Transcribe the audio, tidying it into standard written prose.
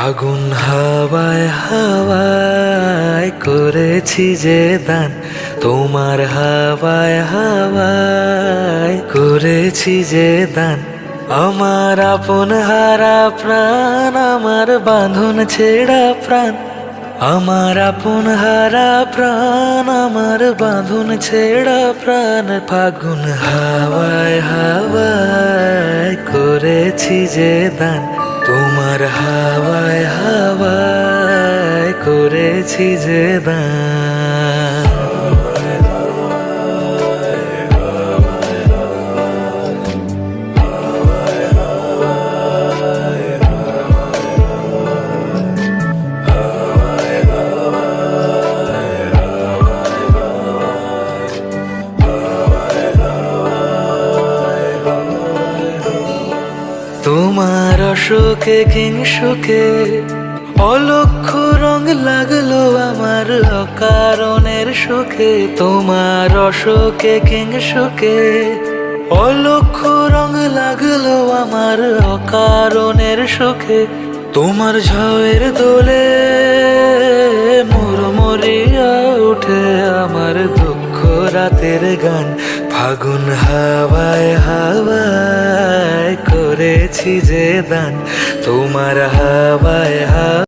ফাগুন হাওয়ায় হাওয়ায় করেছি যে দান, তোমার হাওয়ায় হাওয়ায় করেছি যে দান। আমার আপন হারা প্রাণ, আমার বাঁধন ছেঁড়া প্রাণ, আমার আপন হারা প্রাণ, আমার বাঁধন ছেঁড়া প্রাণ। ফাগুন হাওয়ায় হাওয়ায় করেছি যে দান, তোমার হাওয়ায় হাওয়ায় করেছি যে দান। তোমার অশোকে কিংসুকে অলক্ষ রং লাগলো আমার অকারণের সুখে। তোমার অশোকে কিংসুকে অলক্ষ রং লাগলো আমার অকারণের সুখে। তোমার ঝড়ের দোলে মুড়মুড়িয়া উঠে আমার দুঃখ রাতের গান। ফাগুন হাওয়ায় হাওয়ায় করেছি যে দান, তোমার হাওয়ায় হাওয়ায়